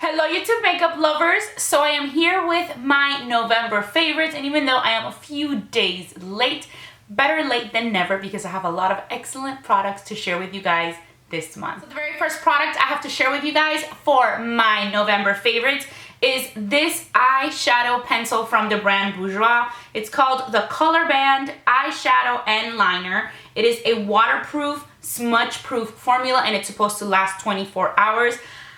Hello YouTube makeup lovers, so I am here with my November favorites, and even though I am a few days late, better late than never because I have a lot of excellent products to share with you guys this month. So the very first product I have to share with you guys for my November favorites is this eyeshadow pencil from the brand Bourjois. It's called the Color Band Eyeshadow and Liner. It is a waterproof, smudge-proof formula and it's supposed to last 24 hours.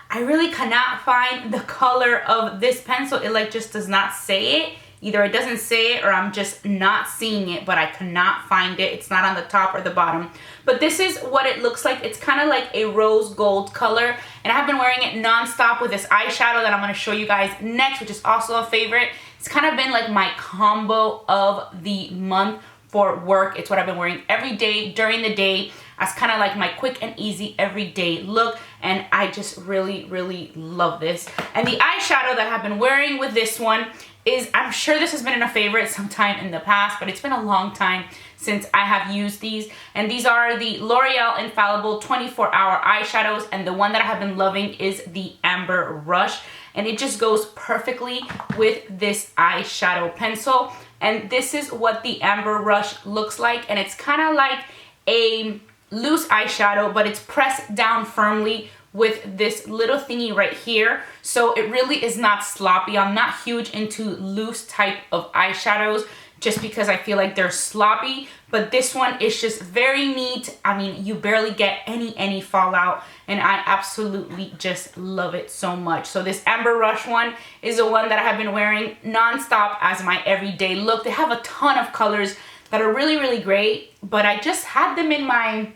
I really cannot find the color of this pencil. It like just does not say it. Either it doesn't say it or I'm just not seeing it, but I cannot find it. It's not on the top or the bottom. But this is what it looks like. It's kind of like a rose gold color. And I have been wearing it non-stop with this eyeshadow that I'm going to show you guys next, which is also a favorite. It's kind of been like my combo of the month for work. It's what I've been wearing every day during the day as kind of like my quick and easy everyday look, and I just really love this. And the eyeshadow that I've been wearing with this one is, I'm sure this has been a favorite sometime in the past, but it's been a long time since I have used these. And these are the L'Oreal Infallible 24-hour eyeshadows, and the one that I have been loving is the Amber Rush, and it just goes perfectly with this eyeshadow pencil. And this is what the Amber Rush looks like, and it's kind of like a loose eyeshadow, but it's pressed down firmly with this little thingy right here, so it really is not sloppy. I'm not huge into loose type of eyeshadows just because I feel like they're sloppy, but this one is just very neat. I mean, you barely get any fallout, and I absolutely just love it so much. So this Amber Rush one is the one that I have been wearing non-stop as my everyday look. They have a ton of colors that are really great, but I just had them in my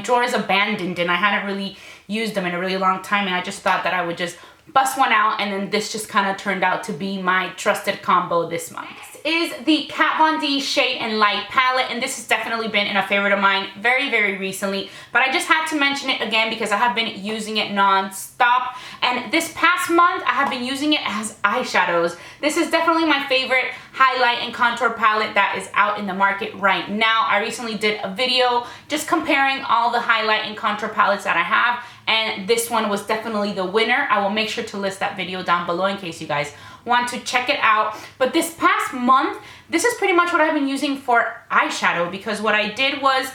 drawers abandoned, and I hadn't really used them in a really long time, and I just thought that I would just bust one out, and then this just kind of turned out to be my trusted combo this month. Next is the Kat Von D Shade and Light palette, and this has definitely been a favorite of mine very recently, but I just had to mention it again because I have been using it non-stop, and this past month I have been using it as eyeshadows. This is definitely my favorite highlight and contour palette that is out in the market right now. I recently did a video just comparing all the highlight and contour palettes that I have, and this one was definitely the winner. I will make sure to list that video down below in case you guys want to check it out. But this past month, this is pretty much what I've been using for eyeshadow, because what I did was,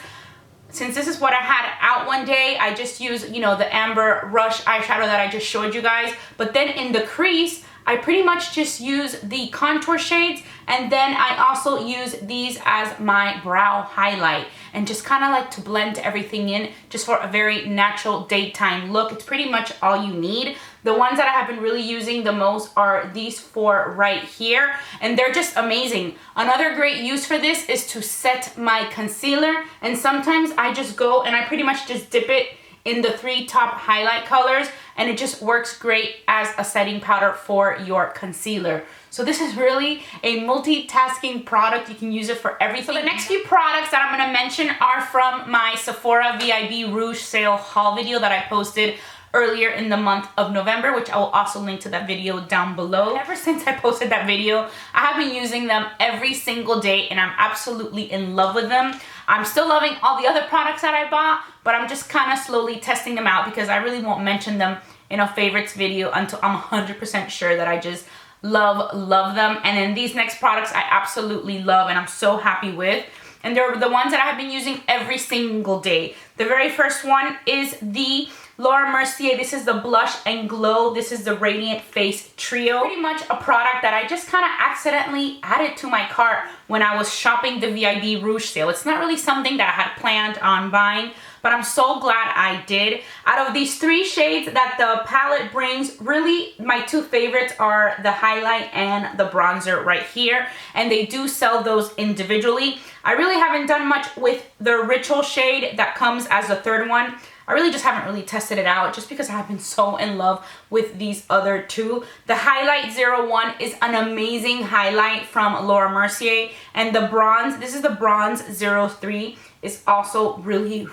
since this is what I had out one day, I just used, you know, the Amber Rush eyeshadow that I just showed you guys. But then in the crease, I pretty much just use the contour shades, and then I also use these as my brow highlight, and just kind of like to blend everything in just for a very natural daytime look. It's pretty much all you need. The ones that I have been really using the most are these four right here, and they're just amazing. Another great use for this is to set my concealer, and sometimes I just go and I pretty much just dip it in the three top highlight colors, and it just works great as a setting powder for your concealer. So this is really a multitasking product. You can use it for everything. So the next few products that I'm gonna mention are from my Sephora VIB Rouge sale haul video that I posted earlier in the month of November, which I will also link to that video down below. And ever since I posted that video, I have been using them every single day, and I'm absolutely in love with them. I'm still loving all the other products that I bought, but I'm just kind of slowly testing them out because I really won't mention them in a favorites video until I'm 100% sure that I just love them. And then these next products I absolutely love and I'm so happy with. And they're the ones that I have been using every single day. The very first one is the Laura Mercier. This is the Blush and Glow. This is the Radiant Face Trio. Pretty much a product that I just kind of accidentally added to my cart when I was shopping the VIB Rouge sale. It's not really something that I had planned on buying, but I'm so glad I did. Out of these three shades that the palette brings, really my two favorites are the highlight and the bronzer right here, and they do sell those individually. I really haven't done much with the Ritual shade that comes as the third one. I really just haven't really tested it out just because I've been so in love with these other two. The Highlight 01 is an amazing highlight from Laura Mercier, and the bronze, this is the Bronze 03, is also really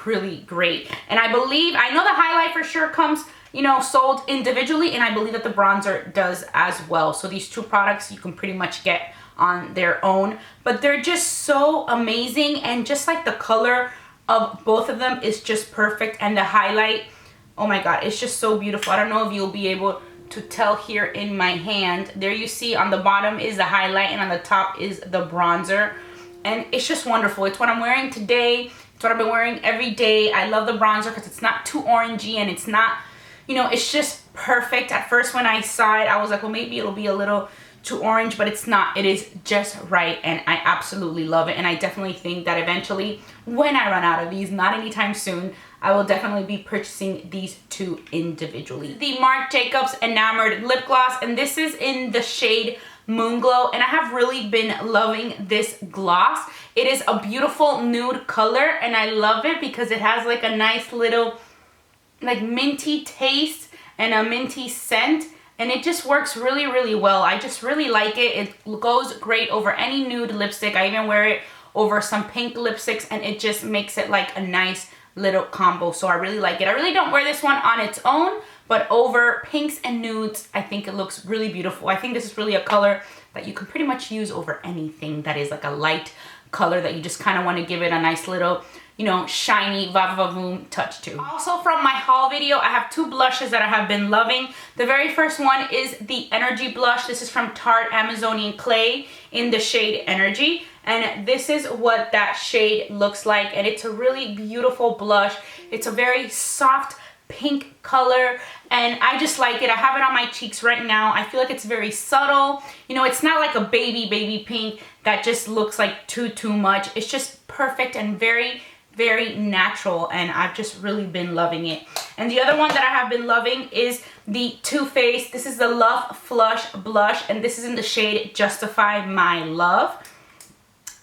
great. And I know the highlight for sure comes, you know, sold individually, and I believe that the bronzer does as well. So these two products you can pretty much get on their own, but they're just so amazing, and just like the color of both of them is just perfect, and the highlight, oh my god, it's just so beautiful. I don't know if you'll be able to tell here in my hand. There you see on the bottom is the highlight and on the top is the bronzer. And it's just wonderful. It's what I'm wearing today. It's what I've been wearing every day. I love the bronzer because it's not too orangey and it's not, you know, it's just perfect. At first when I saw it, I was like, well, maybe it'll be a little too orange, but it's not. It is just right, and I absolutely love it. And I definitely think that eventually, when I run out of these, not anytime soon, I will definitely be purchasing these two individually. The Marc Jacobs Enamored lip gloss, and this is in the shade Moonglow, and I have really been loving this gloss. It is a beautiful nude color, and I love it because it has like a nice little like minty taste and a minty scent. And it just works really, really well. I just really like it. It goes great over any nude lipstick. I even wear it over some pink lipsticks, and it just makes it like a nice little combo. So I really like it. I really don't wear this one on its own, but over pinks and nudes, I think it looks really beautiful. I think this is really a color that you can pretty much use over anything that is like a light color that you just kind of want to give it a nice little, you know, shiny va-va-voom touch to. Also from my haul video, I have two blushes that I have been loving. The very first one is the Energy blush. This is from Tarte Amazonian Clay in the shade Energy. And this is what that shade looks like. And it's a really beautiful blush. It's a very soft pink color, and I just like it. I have it on my cheeks right now. I feel like it's very subtle. You know, it's not like a baby pink that just looks like too much. It's just perfect and very natural, and I've just really been loving it. And the other one that I have been loving is the Too Faced. This is the Love Flush blush, and this is in the shade Justify My Love.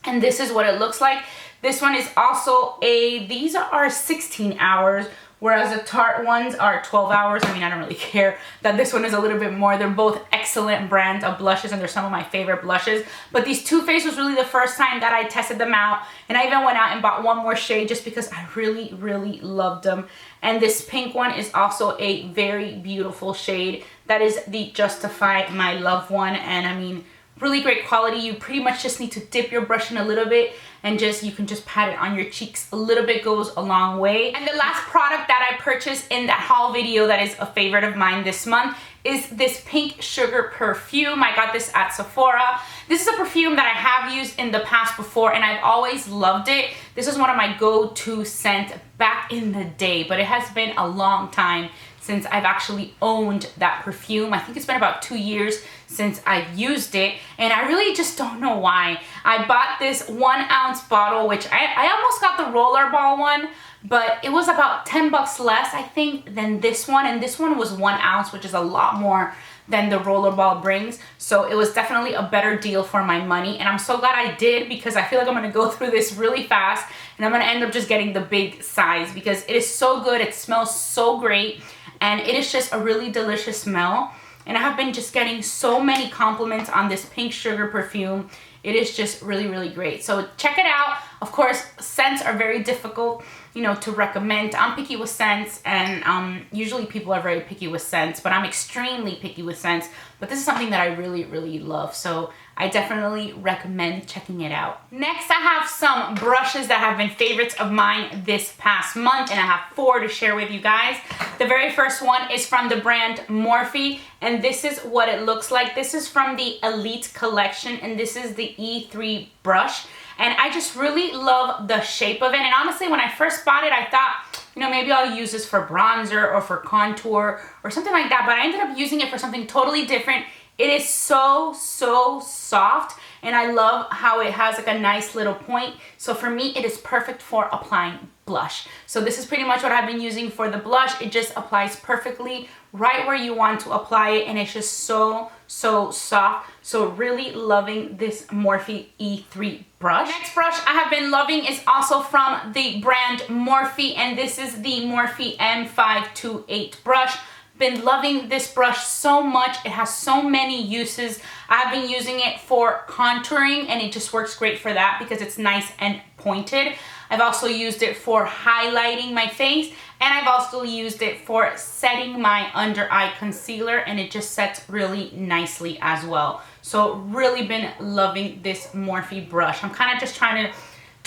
And this is what it looks like. This one is also these are 16 hours, whereas the Tarte ones are 12 hours. I mean, I don't really care that this one is a little bit more. They're both excellent brands of blushes, and they're some of my favorite blushes. But these Too Faced was really the first time that I tested them out. And I even went out and bought one more shade just because I really loved them. And this pink one is also a very beautiful shade. That is the Justify My Love one. And I mean, really great quality. You pretty much just need to dip your brush in a little bit, and you can just pat it on your cheeks. A little bit goes a long way. And the last product that I purchased in that haul video that is a favorite of mine this month is this Pink Sugar perfume. I got this at Sephora. This is a perfume that I have used in the past before, and I've always loved it. This is one of my go-to scents back in the day, but it has been a long time since I've actually owned that perfume. I think it's been about 2 years since I've used it, and I really just don't know why. I bought this 1 ounce bottle, which I almost got the rollerball one, but it was about 10 bucks less, I think, than this one. And this one was 1 ounce, which is a lot more than the rollerball brings. So it was definitely a better deal for my money. And I'm so glad I did, because I feel like I'm gonna go through this really fast, and I'm gonna end up just getting the big size because it is so good. It smells so great, and it is just a really delicious smell. And I have been just getting so many compliments on this Pink Sugar perfume. It is just really great. So check it out. Of course, scents are very difficult, you know, to recommend. I'm picky with scents, and usually people are very picky with scents, but I'm extremely picky with scents. But this is something that I really love. So I definitely recommend checking it out. Next, I have some brushes that have been favorites of mine this past month, and I have 4 to share with you guys. The very first one is from the brand Morphe, and this is what it looks like. This is from the Elite collection, and this is the E3 brush. And I just really love the shape of it. And honestly, when I first bought it, I thought, you know, maybe I'll use this for bronzer or for contour or something like that. But I ended up using it for something totally different. It is so soft, and I love how it has like a nice little point. So for me, it is perfect for applying blush. So this is pretty much what I've been using for the blush. It just applies perfectly right where you want to apply it, and it's just so soft. So really loving this Morphe E3 brush. Next brush I have been loving is also from the brand Morphe, and this is the Morphe M528 brush. Been loving this brush so much. It has so many uses. I've been using it for contouring, and it just works great for that because it's nice and pointed. I've also used it for highlighting my face, and I've also used it for setting my under eye concealer, and it just sets really nicely as well. So really been loving this Morphe brush. I'm kind of just trying to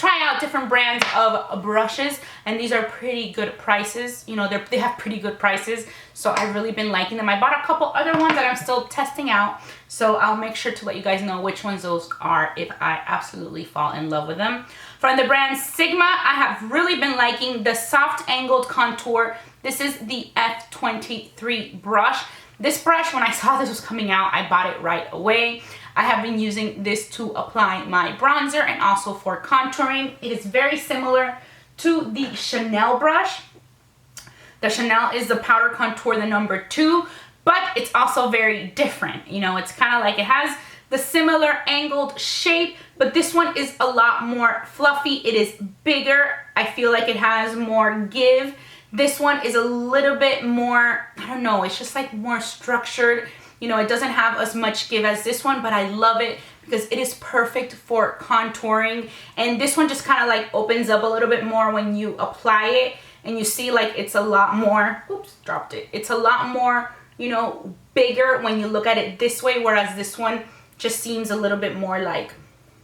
try out different brands of brushes, and these are pretty good prices. You know, they have pretty good prices, so I've really been liking them. I bought a couple other ones that I'm still testing out, so I'll make sure to let you guys know which ones those are if I absolutely fall in love with them. From the brand Sigma, I have really been liking the Soft Angled Contour. This is the F23 brush. This brush, when I saw this was coming out, I bought it right away. I have been using this to apply my bronzer and also for contouring. It is very similar to the Chanel brush. The Chanel is the powder contour, the number 2, but it's also very different. You know, it's kind of like it has the similar angled shape, but this one is a lot more fluffy. It is bigger. I feel like it has more give. This one is a little bit more, I don't know, it's just like more structured. You know, it doesn't have as much give as this one, but I love it because it is perfect for contouring. And this one just kind of like opens up a little bit more when you apply it. And you see like it's a lot more, oops, dropped it. It's a lot more, you know, bigger when you look at it this way, whereas this one just seems a little bit more like,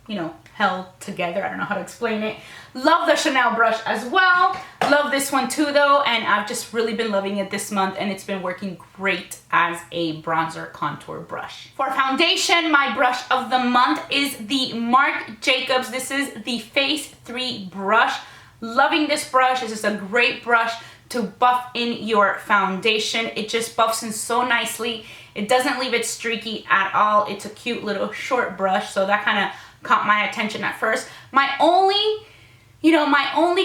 you know, held together. I don't know how to explain it. Love the Chanel brush as well. Love this one too though, and I've just really been loving it this month, and it's been working great as a bronzer contour brush. For foundation, my brush of the month is the Marc Jacobs. This is the Phase 3 brush. Loving this brush. This is a great brush to buff in your foundation. It just buffs in so nicely. It doesn't leave it streaky at all. It's a cute little short brush, so that kind of caught my attention at first. My only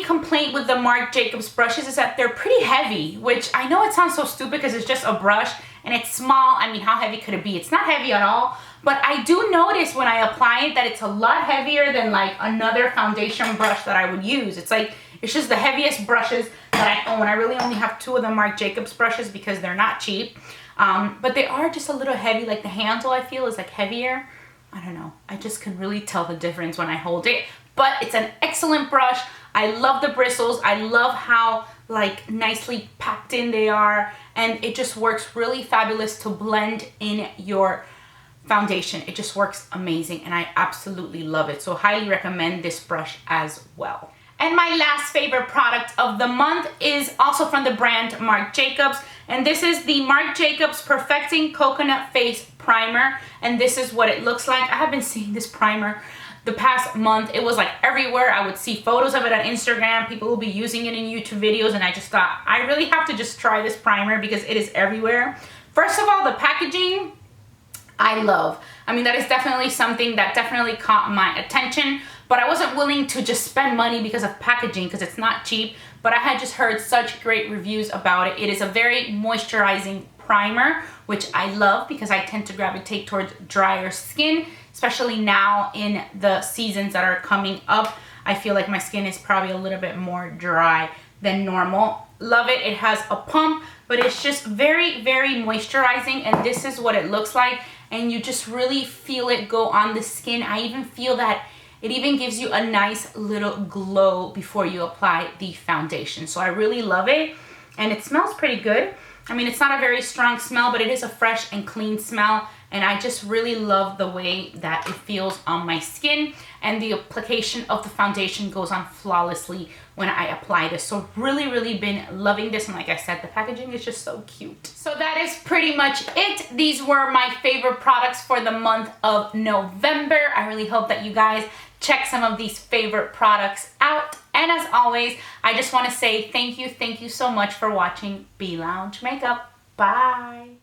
complaint with the Marc Jacobs brushes is that they're pretty heavy, which I know it sounds so stupid because it's just a brush and it's small. I mean, how heavy could it be? It's not heavy at all, but I do notice when I apply it that it's a lot heavier than like another foundation brush that I would use. It's like, it's just the heaviest brushes that I own. I really only have 2 of the Marc Jacobs brushes because they're not cheap, but they are just a little heavy. Like the handle, I feel, is like heavier. I don't know. I just can really tell the difference when I hold it, but it's an excellent brush. I love the bristles. I love how like nicely packed in they are, and it just works really fabulous to blend in your foundation. It just works amazing, and I absolutely love it. So highly recommend this brush as well. And my last favorite product of the month is also from the brand Marc Jacobs, and this is the Marc Jacobs Perfecting Coconut Face Primer, and this is what it looks like. I have been seeing this primer the past month. It was like everywhere. I would see photos of it on Instagram. People will be using it in YouTube videos, and I just thought, I really have to just try this primer because it is everywhere. First of all, the packaging, I love. I mean, that is definitely something that definitely caught my attention, but I wasn't willing to just spend money because of packaging because it's not cheap, but I had just heard such great reviews about it. It is a very moisturizing primer, which I love because I tend to gravitate towards drier skin, especially now in the seasons that are coming up. I feel like my skin is probably a little bit more dry than normal. Love it. It has a pump, but it's just very, very moisturizing, and this is what it looks like, and you just really feel it go on the skin. I even feel that it even gives you a nice little glow before you apply the foundation. So I really love it, and it smells pretty good. I mean, it's not a very strong smell, but it is a fresh and clean smell, and I just really love the way that it feels on my skin, and the application of the foundation goes on flawlessly when I apply this. So really, really been loving this, and like I said, the packaging is just so cute. So that is pretty much it. These were my favorite products for the month of November. I really hope that you guys check some of these favorite products out. And as always, I just want to say thank you so much for watching Be Lounge Makeup. Bye.